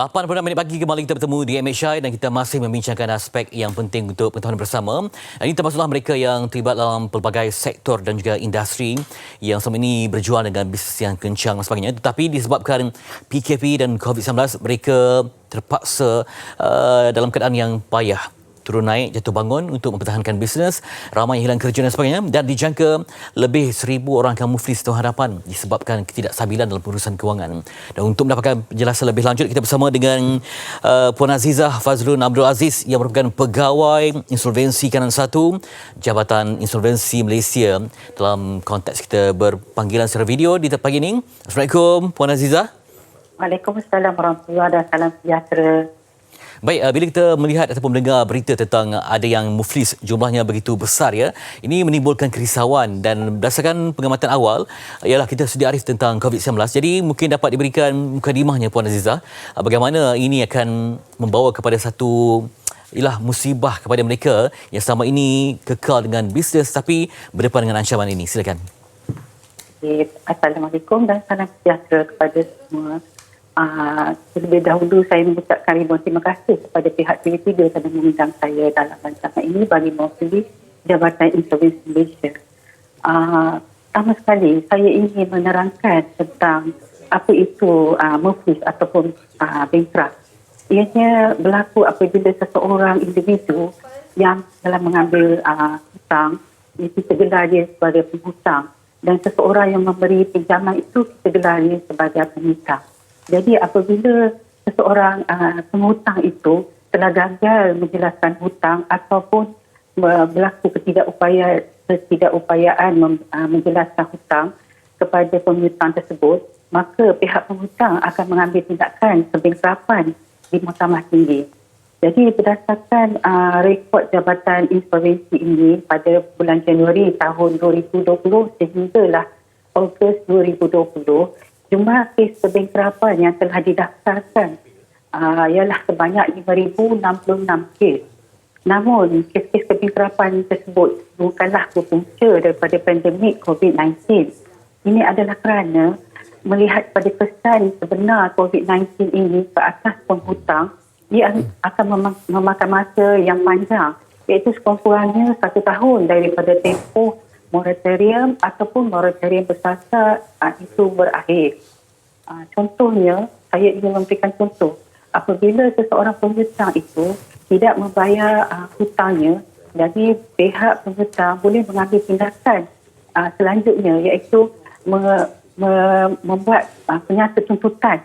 8 minit pagi kembali kita bertemu di MHI dan kita masih membincangkan aspek yang penting untuk pengetahuan bersama. Ini termasuklah mereka yang terlibat dalam pelbagai sektor dan juga industri yang selama ini berjuang dengan bisnes yang kencang dan sebagainya. Tetapi disebabkan PKP dan COVID-19, mereka terpaksa dalam keadaan yang payah. Turun naik, jatuh bangun untuk mempertahankan bisnes, ramai yang hilang kerja dan sebagainya, dan dijangka lebih 1,000 orang akan muflis tahun hadapan disebabkan ketidakstabilan dalam pengurusan kewangan. Dan untuk mendapatkan penjelasan lebih lanjut, kita bersama dengan Puan Azizah Fazlun Abdul Aziz yang merupakan Pegawai Insolvensi Kanan 1 Jabatan Insolvensi Malaysia. Dalam konteks kita berpanggilan secara video di pagi ini. Assalamualaikum Puan Azizah. Waalaikumsalam warahmatullahi wabarakatuh dan salam sejahtera. Baik, bila kita melihat ataupun mendengar berita tentang ada yang muflis jumlahnya begitu besar, ya, ini menimbulkan kerisauan dan berdasarkan pengamatan awal ialah kita sedia arif tentang COVID-19. Jadi mungkin dapat diberikan mukadimahnya Puan Azizah, bagaimana ini akan membawa kepada satu musibah kepada mereka yang selama ini kekal dengan bisnes tapi berdepan dengan ancaman ini. Silakan. Assalamualaikum dan salam sejahtera kepada semua. Terlebih dahulu saya mengucapkan ribuan terima kasih kepada pihak TV3 kerana mengundang saya dalam rancangan ini bagi mewakili Jabatan Insolvensi Malaysia. Pertama sekali saya ingin menerangkan tentang apa itu muflis ataupun bankrupt. Ianya berlaku apabila seseorang individu yang dalam mengambil hutang, itu kita gelar dia sebagai penghutang, dan seseorang yang memberi pinjaman itu kita gelar dia sebagai penghutang. Jadi apabila seseorang penghutang itu telah gagal menjelaskan hutang ataupun berlaku ketidakupayaan menjelaskan hutang kepada penghutang tersebut, maka pihak penghutang akan mengambil tindakan kebangkrapan di Mahkamah Tinggi. Jadi berdasarkan rekod Jabatan Insolvensi ini pada bulan Januari tahun 2020 sehinggalah Ogos 2020, jumlah kes kebangkrapan yang telah didaftarkan ialah sebanyak 5,066 kes. Namun, kes-kes kebangkrapan tersebut bukanlah berpunca daripada pandemik COVID-19. Ini adalah kerana melihat pada kesan sebenar COVID-19 ini ke atas penghutang, ia akan memakan masa yang panjang, iaitu sekurang-kurangnya 1 tahun daripada tempoh moratorium ataupun moratorium bersasar itu berakhir. Contohnya, saya ingin memberikan contoh. Apabila seseorang penghutang itu tidak membayar hutangnya, jadi pihak penghutang boleh mengambil tindakan selanjutnya, iaitu membuat penyata tuntutan,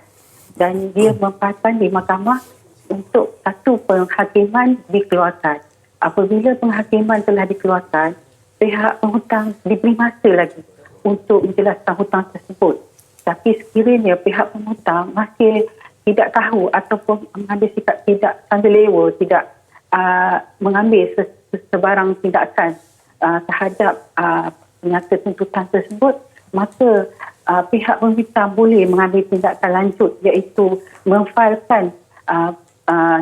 dan dia mempatkan di mahkamah untuk satu penghakiman dikeluarkan. Apabila penghakiman telah dikeluarkan, pihak penghutang diberi masa lagi untuk menjelaskan hutang tersebut. Tapi sekiranya pihak penghutang masih tidak tahu ataupun mengambil sikap tidak tanggallewa, tidak mengambil sebarang tindakan terhadap penyata tuntutan tersebut, maka pihak penghutang boleh mengambil tindakan lanjut, iaitu memfailkan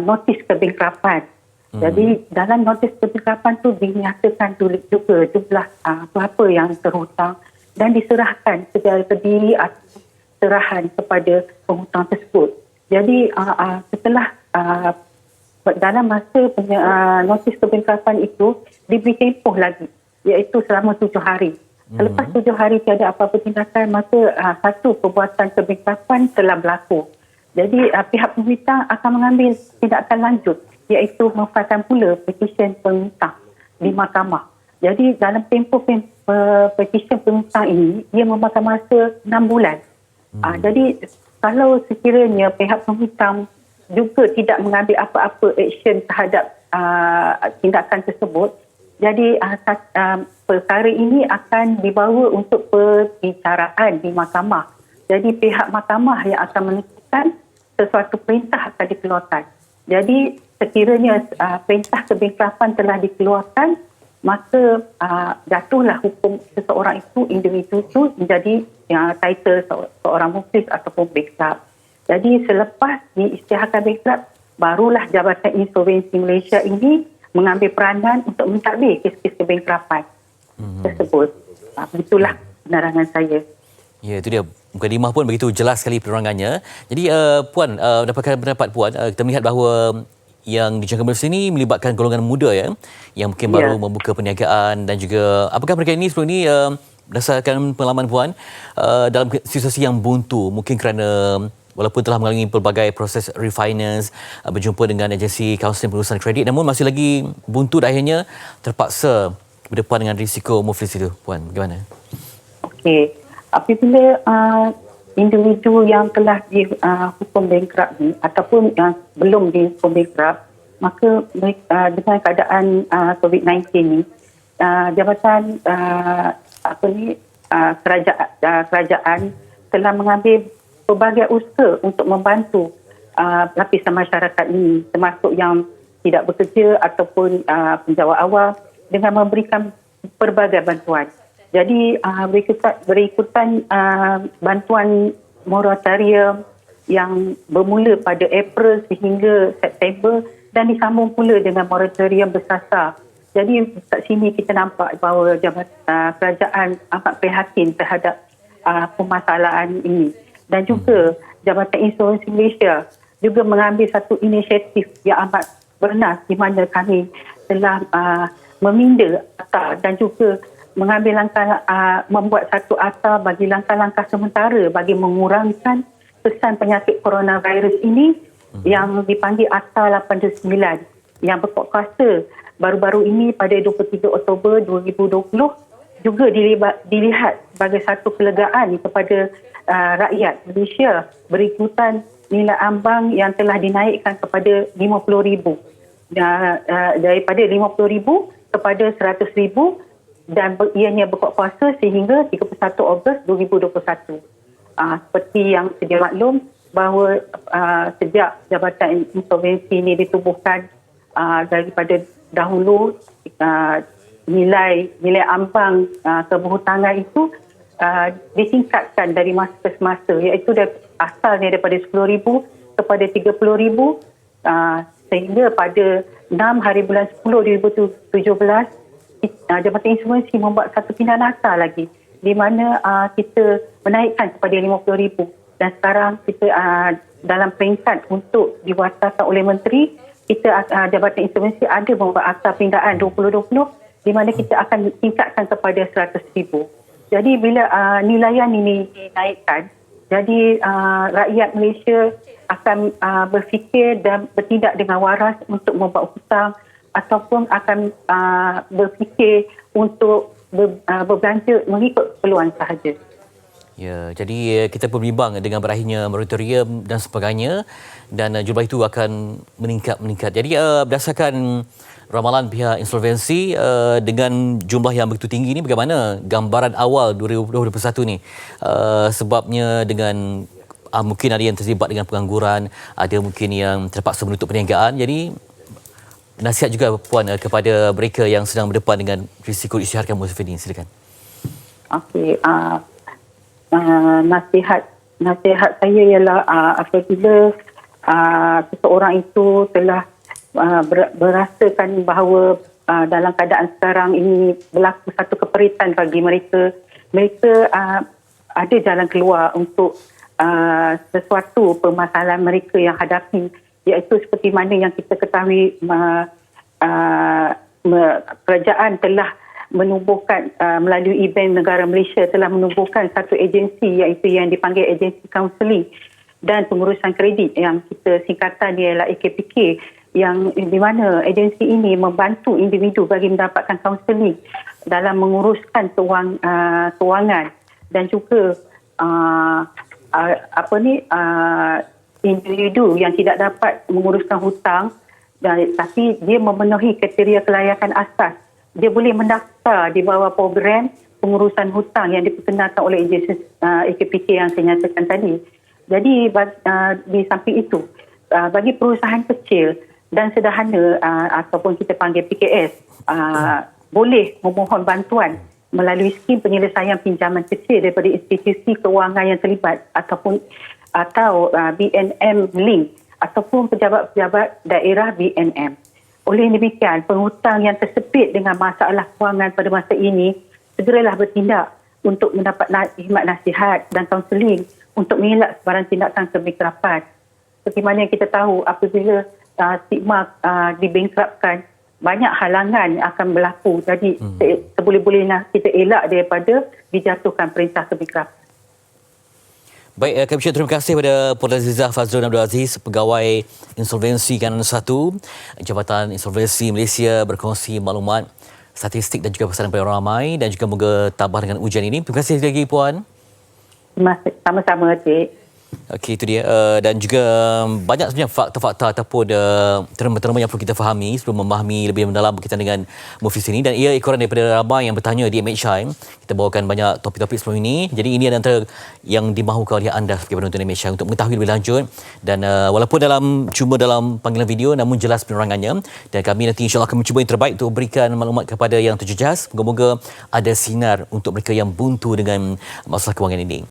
notis kebangkrapan. Jadi dalam notis kebangkrapan itu dinyatakan juga jumlah berapa yang terhutang dan diserahkan secara terdiri serahan kepada penghutang tersebut. Jadi setelah dalam masa notis kebangkrapan itu diberi tempoh lagi, iaitu selama 7 hari. Selepas 7 hari tiada apa-apa tindakan, maka satu perbuatan kebangkrapan telah berlaku. Jadi pihak penghutang akan mengambil tindakan lanjut, iaitu memfailkan pula petisyen penghutang di mahkamah. Jadi dalam tempoh petisyen penghutang ini, ia memakan masa 6 bulan. Jadi kalau sekiranya pihak penghutang juga tidak mengambil apa-apa action terhadap tindakan tersebut, jadi perkara ini akan dibawa untuk perbicaraan di mahkamah. Jadi pihak mahkamah yang akan menentukan sesuatu perintah akan dikeluarkan. Jadi sekiranya perintah kebangkrapan telah dikeluarkan, maka jatuhlah hukum seseorang itu, individu itu menjadi title seorang muflis ataupun bankrupt. Jadi selepas diisytiharkan bankrupt, barulah Jabatan Insolvensi Malaysia ini mengambil peranan untuk mentadbir kes-kes kebangkrapan tersebut. Begitulah penerangan saya. Ya, itu dia Mukadimah pun begitu jelas sekali penerangannya. Jadi Puan, dapatkan pendapat Puan, kita melihat bahawa yang dijangka sini melibatkan golongan muda ya, yang mungkin baru membuka perniagaan dan juga apakah mereka ini sebelum ini berdasarkan pengalaman Puan dalam situasi yang buntu mungkin kerana walaupun telah mengalami pelbagai proses refinance, berjumpa dengan agensi kaunseling pengurusan kredit namun masih lagi buntu dan akhirnya terpaksa berdepan dengan risiko muflis itu. Puan, bagaimana? Okey. Apabila individu yang telah dihukum bankrupt ni ataupun yang belum dihukum bankrupt, maka dengan keadaan COVID-19 ni, jabatan kerajaan telah mengambil pelbagai usaha untuk membantu lapisan masyarakat ini, termasuk yang tidak bekerja ataupun penjawat awal dengan memberikan pelbagai bantuan. Jadi berikutan bantuan moratorium yang bermula pada April sehingga September dan disambung pula dengan moratorium bersasar. Jadi kat sini kita nampak bahawa kerajaan amat prihatin terhadap permasalahan ini. Dan juga Jabatan Insolvensi Malaysia juga mengambil satu inisiatif yang amat bernas di mana kami telah meminda akta dan juga mengambil langkah membuat satu akta bagi langkah-langkah sementara bagi mengurangkan kesan penyakit coronavirus ini yang dipanggil Akta 89 yang berpokok kuasa baru-baru ini pada 23 Oktober 2020 juga dilihat sebagai satu kelegaan kepada rakyat Malaysia berikutan nilai ambang yang telah dinaikkan kepada RM50,000 daripada RM50,000 kepada RM100,000 dan ianya berpokok kuasa sehingga 31 Ogos 2021. Seperti yang sedia maklum bahawa sejak Jabatan Insolvensi ini ditubuhkan daripada dahulu nilai ambang keberhutangan itu ditingkatkan dari masa ke semasa, iaitu asalnya daripada RM10,000 kepada RM30,000 sehingga pada 6 hari bulan 10 2017 Jabatan Insolvensi membuat satu pindahan akta lagi di mana kita menaikkan kepada RM50,000 dan sekarang kita dalam peringkat untuk diwatakan oleh Menteri, kita Jabatan Insolvensi ada membuat akta pindaan 2020 di mana kita akan tingkatkan kepada RM100,000. Jadi bila nilaian ini dinaikkan, jadi rakyat Malaysia akan berfikir dan bertindak dengan waras untuk membuat hutang ataupun akan berfikir untuk berbelanja mengikut keperluan sahaja. Ya, jadi kita pun bimbang dengan berakhirnya moratorium dan sebagainya dan jumlah itu akan meningkat. Jadi berdasarkan ramalan pihak insolvensi dengan jumlah yang begitu tinggi ini, bagaimana gambaran awal 2021 ni? Sebabnya dengan mungkin ada yang terlibat dengan pengangguran, ada mungkin yang terpaksa menutup perniagaan. Jadi nasihat juga Puan kepada mereka yang sedang berdepan dengan risiko isytiharkan musafir ini, silakan. Okey, nasihat saya ialah apabila seseorang itu telah berasakan bahawa dalam keadaan sekarang ini berlaku satu keperitan bagi mereka ada jalan keluar untuk sesuatu permasalahan mereka yang hadapi, iaitu seperti mana yang kita ketahui kerajaan telah menubuhkan melalui Bank Negara Malaysia telah menubuhkan satu agensi iaitu yang dipanggil agensi kaunseling dan pengurusan kredit yang kita singkatan ialah AKPK, yang di mana agensi ini membantu individu bagi mendapatkan kaunseling dalam menguruskan kewangan dan juga individu yang tidak dapat menguruskan hutang tapi dia memenuhi kriteria kelayakan asas, dia boleh mendaftar di bawah program pengurusan hutang yang diperkenalkan oleh agensi AKPK yang saya nyatakan tadi. Jadi di samping itu, bagi perusahaan kecil dan sederhana ataupun kita panggil PKS, boleh memohon bantuan melalui skim penyelesaian pinjaman kecil daripada institusi kewangan yang terlibat atau BNM Link ataupun pejabat-pejabat daerah BNM. Oleh demikian, penghutang yang tersepit dengan masalah kewangan pada masa ini segeralah bertindak untuk mendapat khidmat nasihat dan kaunseling untuk mengelak sebarang tindakan kebangkrapan. Seperti mana yang kita tahu, apabila stigma dibangkrapkan, banyak halangan yang akan berlaku. Jadi seboleh-bolehnya kita elak daripada dijatuhkan perintah kebangkrapan. Baik, kami ucapkan terima kasih kepada Puan Azizah Fazrul Abdul Aziz, Pegawai Insolvensi Kanan 1, Jabatan Insolvensi Malaysia, berkongsi maklumat, statistik dan juga pesanan kepada orang ramai, dan juga moga tabah dengan ujian ini. Terima kasih lagi Puan. Sama-sama, Cik. Okey, itu dia. Dan juga banyak sebenarnya fakta-fakta ataupun terma-terma yang perlu kita fahami sebelum memahami lebih mendalam berkaitan dengan Muflis ini. Dan ia ekoran daripada ramai yang bertanya di MHI. Kita bawakan banyak topik-topik sebelum ini. Jadi ini antara yang dimahukan oleh anda sebagai penonton MHI untuk mengetahui lebih lanjut. Dan walaupun cuma dalam panggilan video, namun jelas penerangannya. Dan kami nanti insyaAllah akan mencuba yang terbaik untuk berikan maklumat kepada yang terjejas. Moga-moga ada sinar untuk mereka yang buntu dengan masalah kewangan ini.